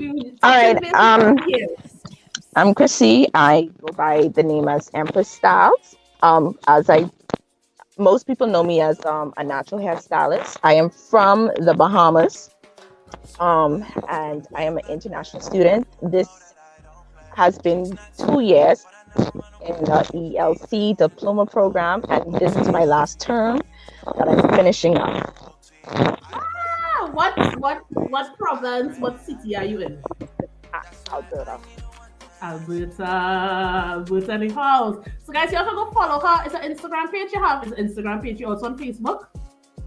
All Touching right. base with you. I'm Chrissy. I go by the name as Empress Styles. As I Most people know me as a natural hairstylist. I am from the Bahamas. And I am an international student. This has been 2 years in the ELC diploma program, and this is my last term that I'm finishing up. What province, what city are you in? Alberta. Alberta in the house. So guys, you have to go follow her. It's an Instagram page you have. It's an Instagram page. You also on Facebook.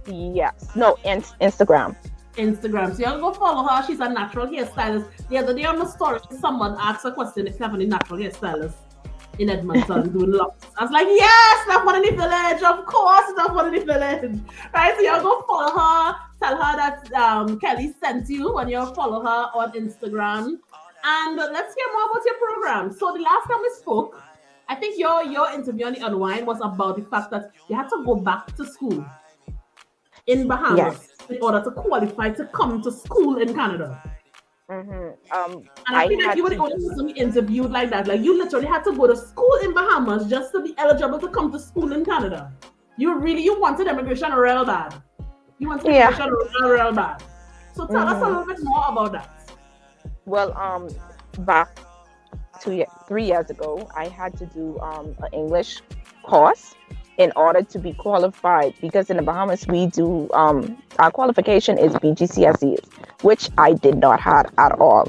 Yes. No, Instagram. Instagram. So you have to go follow her. She's a natural hairstylist. The other day on the story, someone asked a question if you have any natural hairstylists in Edmonton doing locks. I was like, yes, that's one in the village. Of course, that's one in the village. Right? So you go follow her. Tell her that Kelly sent you when you follow her on Instagram. And let's hear more about your program. So the last time we spoke, I think your interview on the Unwine was about the fact that you had to go back to school in Yes. Bahamas in order to qualify to come to school in Canada. And I I feel like had you were to the only do. person we interviewed like that. Like you literally had to go to school in Bahamas just to be eligible to come to school in Canada. You wanted immigration real bad. You wanted Yeah. immigration real bad. So tell us a hmm little bit more about that. Well, back 3 years ago, I had to do an English course in order to be qualified, because in the Bahamas we do our qualification is BGCSEs, which I did not have at all.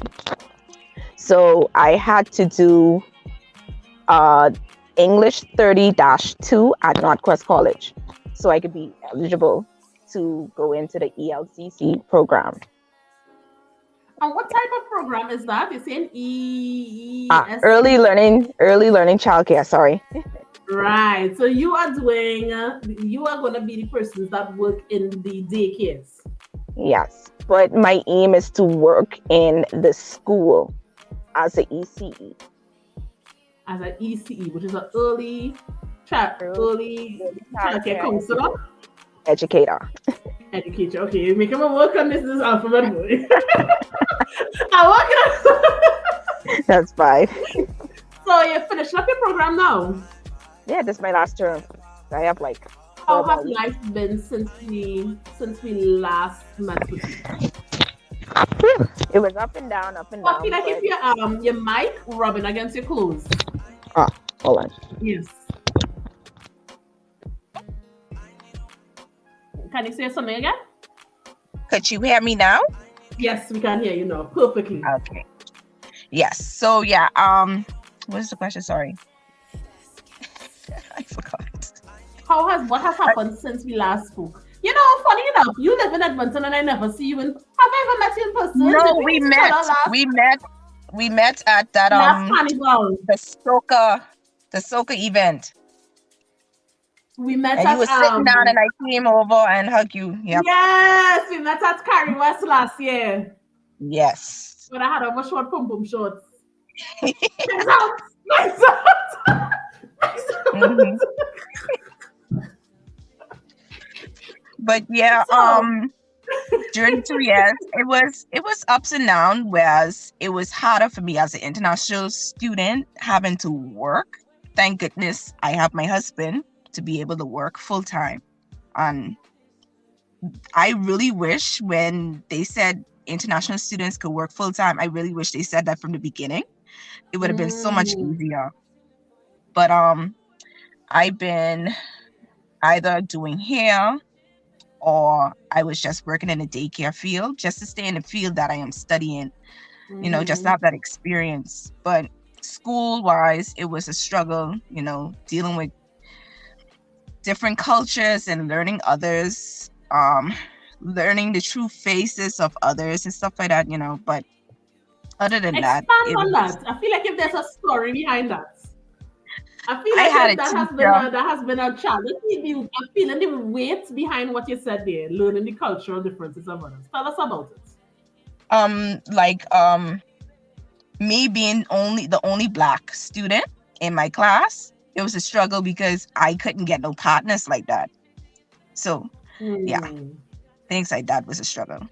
So I had to do uh, English 30-2 at Northwest College, so I could be eligible to go into the ELCC program. And what type of program is that? You're saying Early ESC. learning childcare. Sorry. Right. So you are doing, you are going to be the persons that work in the daycares. Yes, but my aim is to work in the school as a ECE. As an ECE, which is an Early, early early childcare childcare counselor, educator. educator. Okay, you're making me work on this alphabet boy. I'm working on. That's five. So you're finishing up your program now. Yeah, this is my last term. I have like for How has about. life been since we last met with you? It was up and So I feel down, like if but your mic rubbing against your clothes. ah, hold on. Yes. Can you say something again? Could you hear me now? Yes, we can hear you now perfectly. Okay. Yes. So yeah. What is the question? Sorry, I forgot. What has happened since we last spoke? You know, funny enough, you live in Edmonton and I never see you in. Have I ever met you in person? Did No, we we meet each met. other We met. We met at that last carnival? the soccer event. We met And you at were sitting down, and I came over and hugged you. Yep. yes, we met at Carrie West last year Yes. when I had on my short pum pum shorts. Nice out, nice out, nice hmm out. But yeah, So during 2 years, it was ups and downs. Whereas it was harder for me as an international student having to work. Thank goodness I have my husband to be able to work full time. And I really wish when they said international students could work full time, I really wish they said that from the beginning. It would have been so much mm, easier. But I've been either doing hair, or I was just working in the daycare field just to stay in the field that I am studying, just to mhm. have that experience. But school wise, it was a struggle, dealing with different cultures and learning others, learning the true faces of others and stuff like that, but other than that, Expand it on was, that. I feel like if there's a story behind that. I feel I like had if a teacher. that has been a challenge. I'm feeling the weight behind what you said there, learning the cultural differences of others. Tell us about it. Like me being the only black student in my class, it was a struggle because I couldn't get no partners like that. So yeah, Hmm. things like that was a struggle.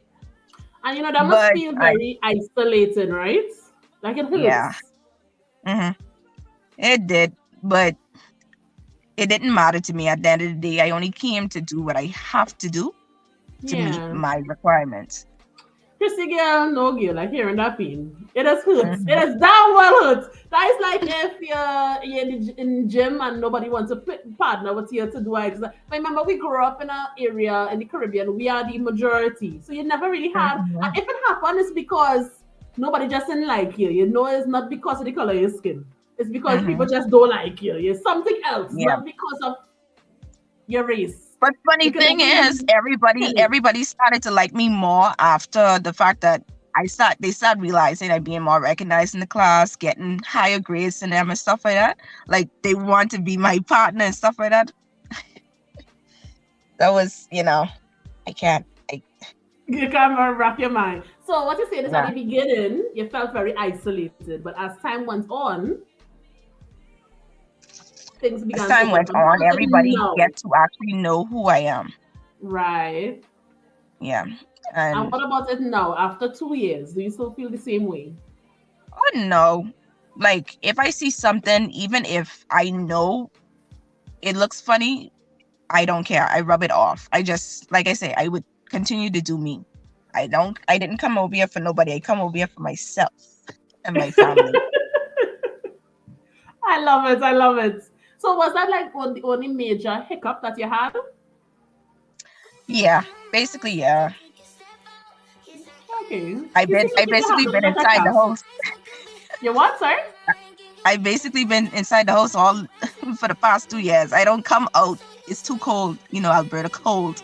And you know, that must But feel very isolating, right? Like it yeah, hurts. hmm it did. But it didn't matter to me at the end of the day. I only came to do what I have to do to meet Yeah. my requirements. Chrissy girl, no girl, like hearing that pain. It is hurts. It Hmm is damn well hurts. That is like if you're in the gym and nobody wants to partner with you to do exercise. Remember, we grew up in an area in the Caribbean, we are the majority. So you never really had, and hmm if it happened, it's because nobody just didn't like you. You know, it's not because of the color of your skin. It's because hmm people just don't like you. You're something else, Yeah. not because of your race. But funny You can thing never is, really everybody pin it. everybody started to like me more after the fact that they started realizing I'm being more recognized in the class, getting higher grades than them and stuff like that. Like they want to be my partner and stuff like that. That was, I can't. You can't wrap your mind. So what you're saying is at Nah. the beginning, you felt very isolated, but as time went on, things As began to time open up. went And on, how is it everybody now? get to actually know who I am. Right. Yeah. And And what about it now? After 2 years, do you still feel the same way? oh no. Like if I see something, even if I know it looks funny, I don't care. I rub it off. I just, like I say, I would continue to do me. I didn't come over here for nobody. I come over here for myself and my family. I love it. I love it. So was that like the only major hiccup that you had? Yeah, basically, yeah. Okay. I You been seem I like you've basically handled been it like inside the that. house. You what, sir? I basically been inside the house all for the past 2 years. I don't come out. It's too cold. Alberta cold.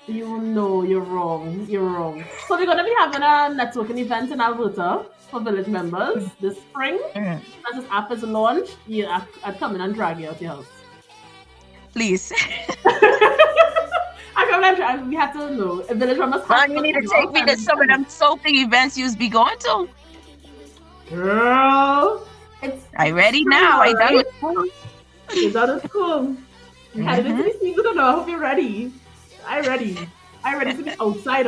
You know you're wrong. You're wrong. So we're gonna be having a networking event in Alberta for village members this spring. Mhm. As this app is launched, I'd come in and drag you out your house. Please. I come and drag. We have to know. A village members have Man, you to need to know. take me to some of them soaping events you's be going to. Girl, it's I ready spring now. now, I done right? with school. You're done at school. You're headed into Mm-hmm. the season now. I hope you're ready. I ready. I ready to be outside.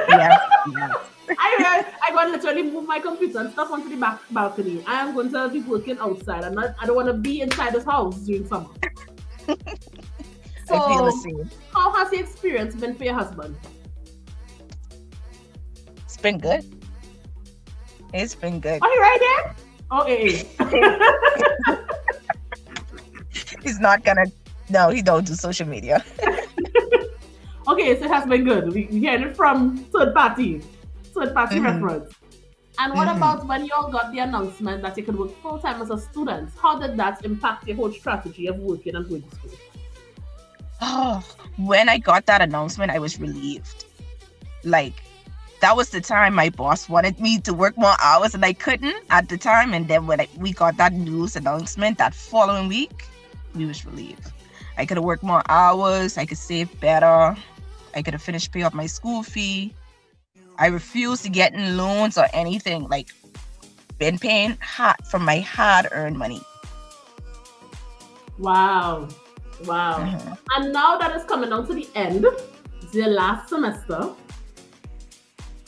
Yes, yes. I got to literally move my computer and stuff onto the back balcony. I am going to be working outside. I don't want to be inside this house during summer. I feel the So, same. how has the experience been for your husband? It's been good. It's been good. Are you right there? Oh, He's not gonna. No, he don't do social media. Okay, so it has been good. We heard it from third party Mhm. reference. And what Mhm. about when you all got the announcement that you could work full time as a student? How did that impact your whole strategy of working and going to school? Oh, when I got that announcement, I was relieved. Like, that was the time my boss wanted me to work more hours, and I couldn't at the time. And then when we got that news announcement that following week, we was relieved. I could have worked more hours. I could save better. I could have finished paying off my school fee. I refused to get in loans or anything. Like, been paying from my hard-earned money. Wow. Mhm. And now that it's coming down to the end, it's your last semester.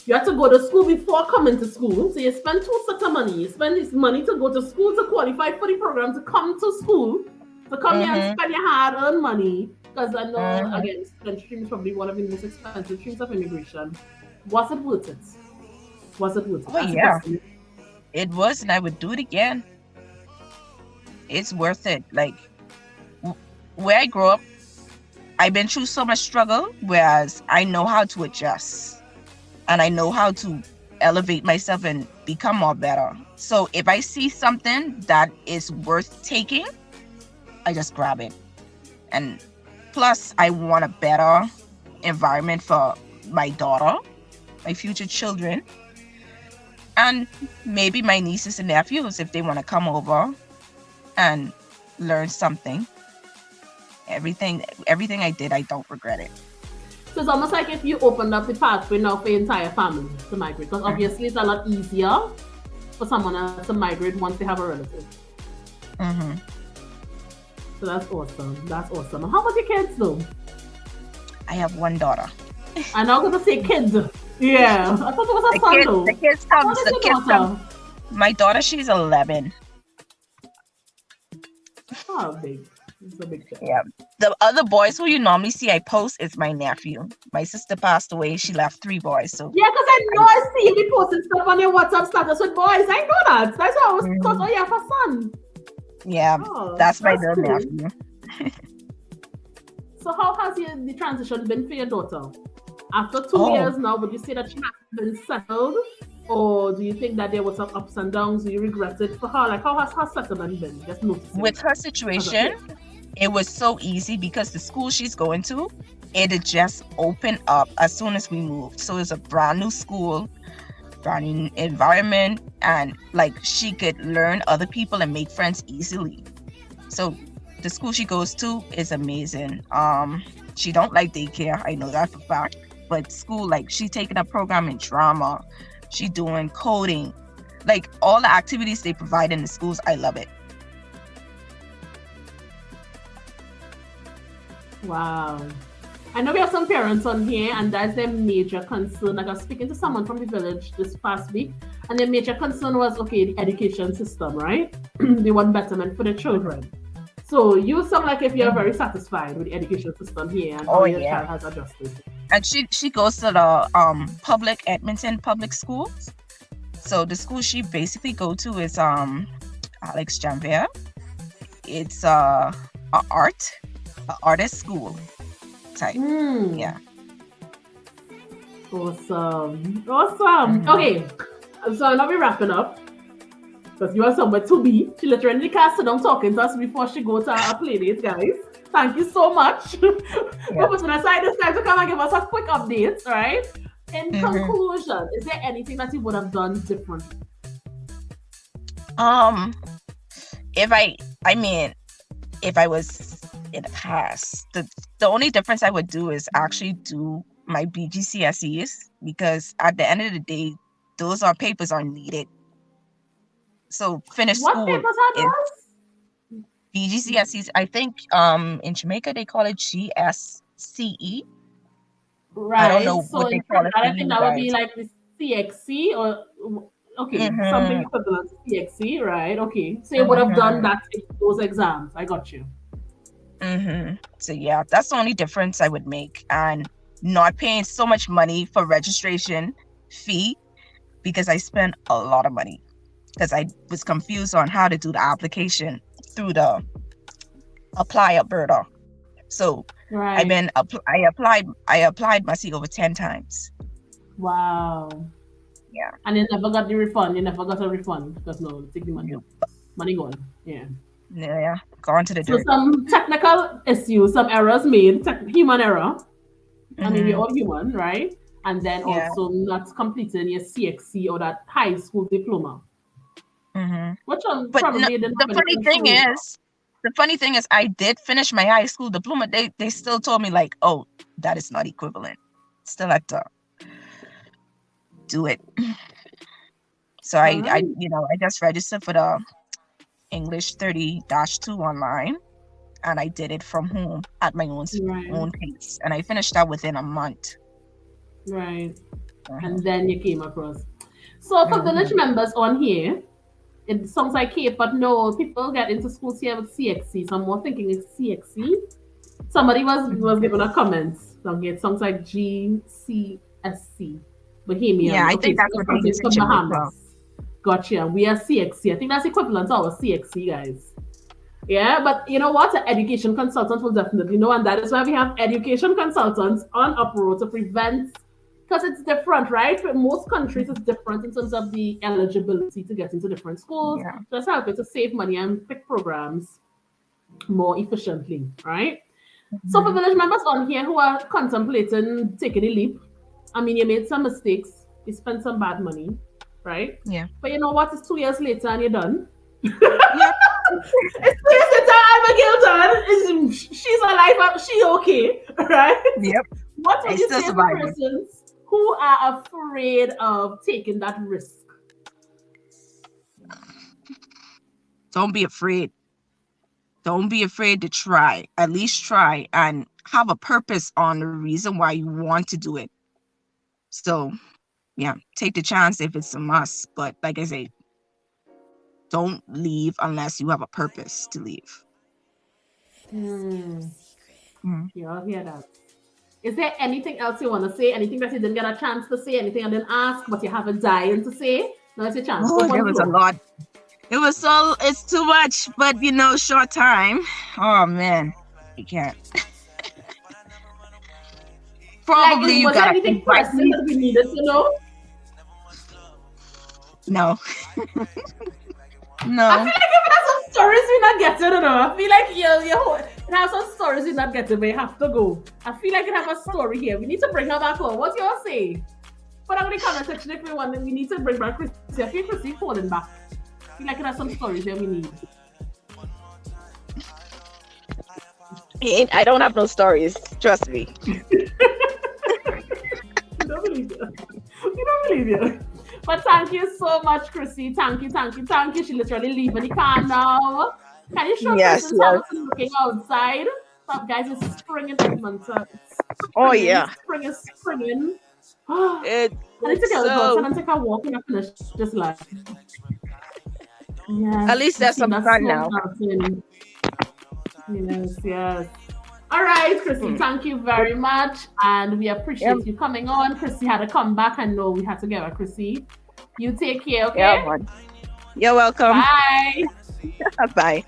You have to go to school before coming to school. So you spend two sets of money. You spend this money to go to school to qualify for the program, to come to school, to come here and Mhm. spend your hard-earned money. Because I know, Mhm. again, student stream is probably one of the most expensive streams of immigration. Was it worth it? Was it worth it? Oh That's the yeah, question. it was, and I would do it again. It's worth it. Like, where I grew up, I've been through so much struggle, whereas I know how to adjust and I know how to elevate myself and become more better. So if I see something that is worth taking, I just grab it. And plus, I want a better environment for my daughter, my future children, and maybe my nieces and nephews if they want to come over and learn something. Everything I did, I don't regret it. So it's almost like if you opened up the pathway now for your entire family to migrate. Because obviously it's a lot easier for someone else to migrate once they have a relative. Mm-hmm. So that's awesome. That's awesome. How about your kids though? I have one daughter. I'm not gonna say kid. Yeah, I thought it was a son though. The kids How comes, old is the your kids daughter? come. My daughter, she's 11. Oh, big. It's a big child. Yeah. The other boys who you normally see I post is my nephew. My sister passed away. She left 3 boys. So Yeah, because I know I see you be posting stuff on your WhatsApp status with boys. I know that. That's why I was thought, oh, you have a son. yeah, Oh, that's my that's little cool. nephew. So how has the transition been for your daughter? After 2 years now, would you say that she has been settled? Or do you think that there was some ups and downs? Do you regret it for her? Like, how has her settlement been? Just noticing. With her as a situation, kid. it was so easy because the school she's going to, it had just opened up as soon as we moved. So it's a brand new school, brand new environment, and like she could learn other people and make friends easily. So the school she goes to is amazing. She don't like daycare, I know that for a fact. But school, like she taking a program in drama, she doing coding, like all the activities they provide in the schools, I love it. Wow. I know we have some parents on here, and that's their major concern. Like I was speaking to someone from the village this past week, and their major concern was okay, the education system, right? They want betterment for the children. So you sound like if you're very satisfied with the education system here and how your child has adjusted. And she goes to the public Edmonton public schools. So the school she basically go to is Alex Janvier. It's a artist school type. Yeah. Awesome. Okay. So now we're wrapping up. Because you are somewhere to be. She literally can't sit down talking to us before she goes to our play date, guys. Thank you so much. We're putting aside this time to come and give us a quick update, right? In conclusion, is there anything that you would have done differently? If I was in the past, the only difference I would do is actually do my BGCSEs, because at the end of the day, those papers are needed. So finish what school. What papers are those? BGCSEs. I think in Jamaica they call it GSCE. Right. I don't know so what they call it. I think that would be like the CXC or something equivalent to CXC, right? Okay. So you would have done that in those exams. I got you. So yeah, that's the only difference I would make, and not paying so much money for registration fee, because I spent a lot of money because I was confused on how to do the application through the Apply Alberta. So I applied my seat over 10 times. Wow. Yeah. And you never got the refund. You never got a refund because no, take the money. Money gone. Yeah. Yeah. Gone to the dirt. So some technical issues, some errors made, human error. I mean, we're all human, right? And then also not completing your CXC or that high school diploma. Which one probably didn't have any control. The funny thing is, I did finish my high school diploma. They still told me like, oh, that is not equivalent. Still have to do it. So I just registered for the English 30-2 online, and I did it from home at my own pace, and I finished that within a month. Right. And then you came across. So for village members on here, it sounds like Cape, but no, people get into schools here with CXC. So I'm more thinking it's CXC. Somebody was given a comment. It sounds like GCSC. Bahamian. Yeah, I think that's what they use in Bahamas. Gotcha. We are CXC. I think that's equivalent to our CXC, guys. Yeah, but you know what? An education consultant will definitely know, and that is why we have education consultants on Uproad to prevent, because it's different, right? For most countries, it's different in terms of the eligibility to get into different schools. Yeah. Just help you to save money and pick programs more efficiently, right? So for village members on here who are contemplating taking a leap, I mean, you made some mistakes, you spent some bad money, right? Yeah. But you know what? It's 2 years later and you're done. Yep. It's 2 years later, Abigail done. She's alive. She okay, right? Yep. What would you say to persons who are afraid of taking that risk? Don't be afraid. Don't be afraid to try. At least try and have a purpose on the reason why you want to do it. So, yeah, take the chance if it's a must. But like I say, don't leave unless you have a purpose to leave. Mm. Mm. You all hear that? Is there anything else you want to say? Anything that you didn't get a chance to say? Anything I didn't ask, but you have a dying to say? Now it's your chance. Oh, there was a lot. It's too much, but short time. Oh man, you can't. Probably you was there gotta anything invite pressing me. that we needed to know? No. I No. feel like if there's some stories we're not getting, I feel like it has some stories we're not getting, but you have to go. I feel like it have a story here. We need to bring her back on. What you all say? Put up in the comment section if we want. We need to bring back Chrissy. I feel Chrissy calling back. I feel like it has some stories here we need. I don't have no stories. Trust me. We don't believe you. We don't believe you. But thank you so much, Chrissy. Thank you. She literally leaving the car now. Can you show Kristen Hamilton looking outside? Stop, guys, it's spring in Edmonton. Oh yeah. Spring is springing. I need to get outside and take a walk and finish this life. Yes, At least there's some fun now. Yes. All right, Chrissy, thank you very much. And we appreciate you coming on. Chrissy had to come back. I know we had to get her, Chrissy. You take care, okay? Yeah, man. You're welcome. Bye. Bye.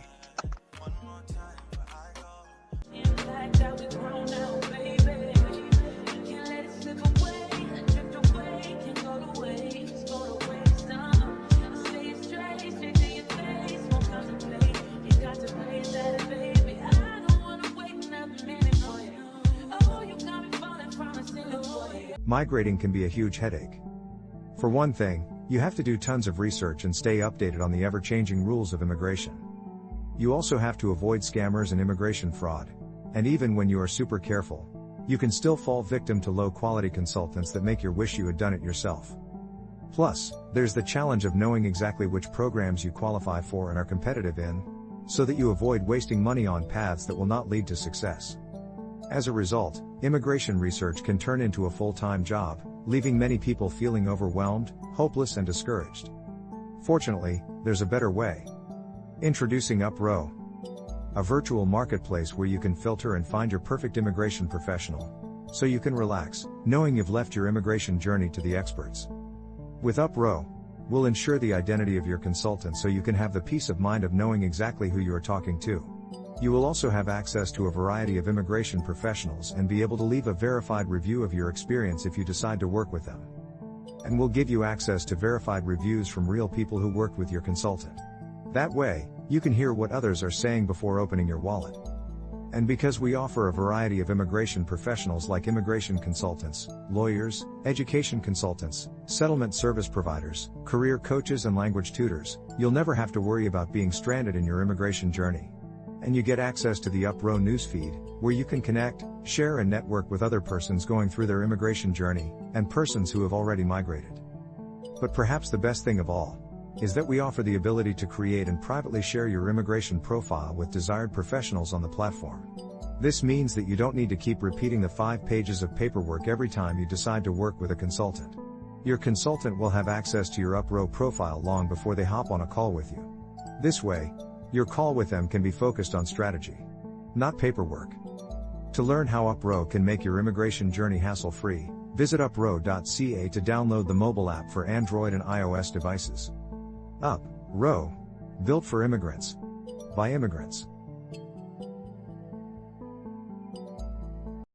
Migrating can be a huge headache. For one thing, you have to do tons of research and stay updated on the ever-changing rules of immigration. You also have to avoid scammers and immigration fraud. And even when you are super careful, you can still fall victim to low-quality consultants that make you wish you had done it yourself. Plus, there's the challenge of knowing exactly which programs you qualify for and are competitive in, so that you avoid wasting money on paths that will not lead to success. As a result, immigration research can turn into a full-time job, leaving many people feeling overwhelmed, hopeless and discouraged. Fortunately, there's a better way. Introducing UpRow, a virtual marketplace where you can filter and find your perfect immigration professional, so you can relax, knowing you've left your immigration journey to the experts. With UpRow, we'll ensure the identity of your consultant so you can have the peace of mind of knowing exactly who you are talking to. You will also have access to a variety of immigration professionals and be able to leave a verified review of your experience if you decide to work with them. And we'll give you access to verified reviews from real people who worked with your consultant. That way, you can hear what others are saying before opening your wallet. And because we offer a variety of immigration professionals like immigration consultants, lawyers, education consultants, settlement service providers, career coaches and language tutors, you'll never have to worry about being stranded in your immigration journey. And you get access to the UpRow newsfeed, where you can connect, share and network with other persons going through their immigration journey, and persons who have already migrated. But perhaps the best thing of all, is that we offer the ability to create and privately share your immigration profile with desired professionals on the platform. This means that you don't need to keep repeating the 5 pages of paperwork every time you decide to work with a consultant. Your consultant will have access to your UpRow profile long before they hop on a call with you. This way, your call with them can be focused on strategy, not paperwork. To learn how UpRow can make your immigration journey hassle-free, visit uprow.ca to download the mobile app for Android and iOS devices. UpRow, built for immigrants, by immigrants.